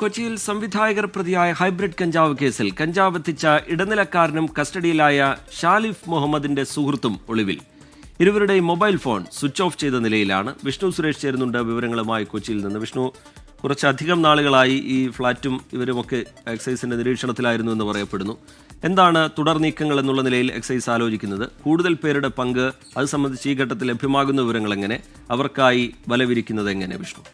കൊച്ചിയിൽ സംവിധായകർ പ്രതിയായ ഹൈബ്രിഡ് കഞ്ചാവ് കേസിൽ കഞ്ചാവ് എത്തിച്ച ഇടനിലക്കാരനും കസ്റ്റഡിയിലായ ഷാലിഫ് മുഹമ്മദിന്റെ സുഹൃത്തും ഒളിവിൽ. ഇരുവരുടെയും മൊബൈൽ ഫോൺ സ്വിച്ച് ഓഫ് ചെയ്ത നിലയിലാണ്. വിഷ്ണു സുരേഷ് ചേരുന്നുണ്ട് വിവരങ്ങളുമായി കൊച്ചിയിൽ നിന്ന്. വിഷ്ണു, കുറച്ചധികം നാളുകളായി ഈ ഫ്ളാറ്റും ഇവരുമൊക്കെ എക്സൈസിന്റെ നിരീക്ഷണത്തിലായിരുന്നു എന്ന് പറയപ്പെടുന്നു. എന്താണ് തുടർ നീക്കങ്ങൾ എന്നുള്ള നിലയിൽ എക്സൈസ് ആലോചിക്കുന്നത്? കൂടുതൽ പേരുടെ പങ്ക്, അത് സംബന്ധിച്ച് ഈ ഘട്ടത്തിൽ ലഭ്യമാകുന്ന വിവരങ്ങൾ എങ്ങനെ? അവർക്കായി വലവിരിക്കുന്നത് എങ്ങനെ, വിഷ്ണു?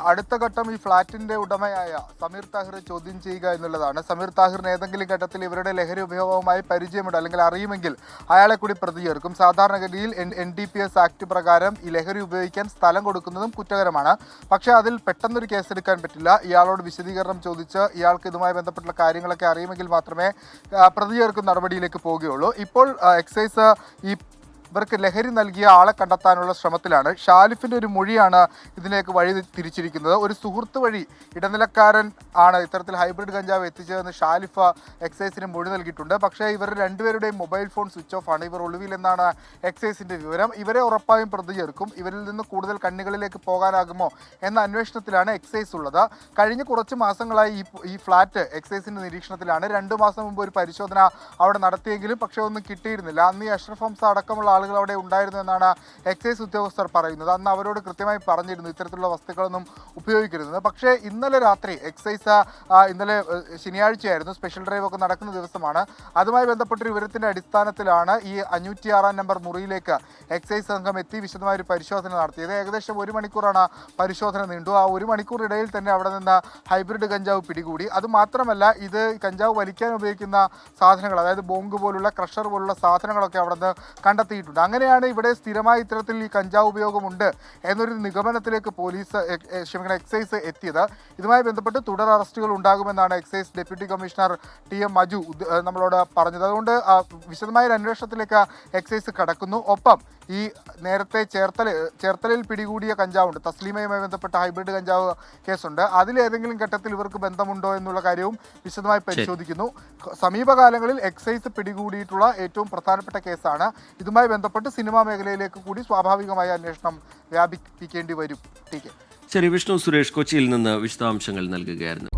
അടുത്ത ഘട്ടം ഈ ഫ്ളാറ്റിന്റെ ഉടമയായ സമീർ താഹിർ ചോദ്യം ചെയ്യുക എന്നുള്ളതാണ്. സമീർ താഹിറിന് ഏതെങ്കിലും ഘട്ടത്തിൽ ഇവരുടെ ലഹരി ഉപയോഗവുമായി പരിചയമുണ്ട് അല്ലെങ്കിൽ അറിയുമെങ്കിൽ അയാളെ കൂടി പ്രതി ചേർക്കും. സാധാരണഗതിയിൽ NDPS ആക്ട് പ്രകാരം ഈ ലഹരി ഉപയോഗിക്കാൻ സ്ഥലം കൊടുക്കുന്നതും കുറ്റകരമാണ്. പക്ഷേ അതിൽ പെട്ടെന്നൊരു കേസെടുക്കാൻ പറ്റില്ല. ഇയാളോട് വിശദീകരണം ചോദിച്ച് ഇയാൾക്ക് ഇതുമായി ബന്ധപ്പെട്ടുള്ള കാര്യങ്ങളൊക്കെ അറിയുമെങ്കിൽ മാത്രമേ പ്രതി ചേർക്കുന്ന നടപടിയിലേക്ക് പോവുകയുള്ളൂ. ഇപ്പോൾ എക്സൈസ് ഇവർക്ക് ലഹരി നൽകിയ ആളെ കണ്ടെത്താനുള്ള ശ്രമത്തിലാണ്. ഷാലിഫിന്റെ ഒരു മൊഴിയാണ് ഇതിലേക്ക് വഴി തിരിച്ചിരിക്കുന്നത്. ഒരു സുഹൃത്ത് വഴി ഇടനിലക്കാരൻ ആണ് ഇത്തരത്തിൽ ഹൈബ്രിഡ് കഞ്ചാവ് എത്തിച്ചതെന്ന് ഷാലിഫ് എക്സൈസിന് മൊഴി നൽകിയിട്ടുണ്ട്. പക്ഷേ ഇവർ രണ്ടുപേരുടെയും മൊബൈൽ ഫോൺ സ്വിച്ച് ഓഫ് ആണ്. ഇവർ ഒളിവിലെന്നാണ് എക്സൈസിന്റെ വിവരം. ഇവരെ ഉറപ്പായും പ്രതി ചേർക്കും. ഇവരിൽ നിന്ന് കൂടുതൽ കണ്ണികളിലേക്ക് പോകാനാകുമോ എന്ന അന്വേഷണത്തിലാണ് എക്സൈസ് ഉള്ളത്. കഴിഞ്ഞ കുറച്ച് മാസങ്ങളായി ഈ ഫ്ളാറ്റ് എക്സൈസിന്റെ നിരീക്ഷണത്തിലാണ്. 2 മാസം മുമ്പ് ഒരു പരിശോധന അവിടെ നടത്തിയെങ്കിലും പക്ഷേ ഒന്നും കിട്ടിയിരുന്നില്ല. അന്ന് ഈ അഷ്റഫ് ഹംസ അടക്കമുള്ള ആളുകൾ അവിടെ ഉണ്ടായിരുന്നു എന്നാണ് എക്സൈസ് ഉദ്യോഗസ്ഥർ പറയുന്നത്. അന്ന് അവരോട് കൃത്യമായി പറഞ്ഞിരുന്നു ഇത്തരത്തിലുള്ള വസ്തുക്കളൊന്നും ഉപയോഗിക്കരുത്. പക്ഷേ ഇന്നലെ രാത്രി എക്സൈസ്, ഇന്നലെ ശനിയാഴ്ചയായിരുന്നു, സ്പെഷ്യൽ ഡ്രൈവ് ഒക്കെ നടക്കുന്ന ദിവസമാണ്. അതുമായി ബന്ധപ്പെട്ടൊരു വിവരത്തിന്റെ അടിസ്ഥാനത്തിലാണ് ഈ 506 നമ്പർ മുറിയിലേക്ക് എക്സൈസ് സംഘം എത്തി വിശദമായ ഒരു പരിശോധന നടത്തിയത്. ഏകദേശം 1 മണിക്കൂറാണ് പരിശോധന നീണ്ടു. ആ 1 മണിക്കൂറിടയിൽ തന്നെ അവിടെ നിന്ന് ഹൈബ്രിഡ് കഞ്ചാവ് പിടികൂടി. അതുമാത്രമല്ല, ഇത് കഞ്ചാവ് വലിക്കാൻ ഉപയോഗിക്കുന്ന സാധനങ്ങൾ, അതായത് ബോങ്ക് പോലുള്ള, ക്രഷർ പോലുള്ള സാധനങ്ങളൊക്കെ അവിടെ നിന്ന് കണ്ടെത്തിയിട്ടുണ്ട്. അങ്ങനെയാണ് ഇവിടെ സ്ഥിരമായി ഇത്തരത്തിൽ ഈ കഞ്ചാവ് ഉപയോഗമുണ്ട് എന്നൊരു നിഗമനത്തിലേക്ക് എക്സൈസ് എത്തിയത്. ഇതുമായി ബന്ധപ്പെട്ട് തുടർ അറസ്റ്റുകൾ ഉണ്ടാകുമെന്നാണ് excise deputy commissioner TM Maju നമ്മളോട് പറഞ്ഞത്. അതുകൊണ്ട് വിശദമായ ഒരു അന്വേഷണത്തിലേക്ക് എക്സൈസ് കടക്കുന്നു. ഒപ്പം ഈ നേരത്തെ ചേർത്തലയിൽ പിടികൂടിയ കഞ്ചാവുണ്ട്, തസ്ലീമയുമായി ബന്ധപ്പെട്ട ഹൈബ്രിഡ് കഞ്ചാവ് കേസുണ്ട്. അതിലേതെങ്കിലും ഘട്ടത്തിൽ ഇവർക്ക് ബന്ധമുണ്ടോ എന്നുള്ള കാര്യവും വിശദമായി പരിശോധിക്കുന്നു. സമീപകാലങ്ങളിൽ എക്സൈസ് പിടികൂടിയിട്ടുള്ള ഏറ്റവും പ്രധാനപ്പെട്ട കേസാണ്. ഇതുമായി ബന്ധപ്പെട്ട് സിനിമാ മേഖലയിലേക്ക് കൂടി സ്വാഭാവികമായ അന്വേഷണം വ്യാപിപ്പിക്കേണ്ടി വരും. ശരി, വിഷ്ണു സുരേഷ് കൊച്ചിയിൽ നിന്ന് വിശദാംശങ്ങൾ നൽകുകയായിരുന്നു.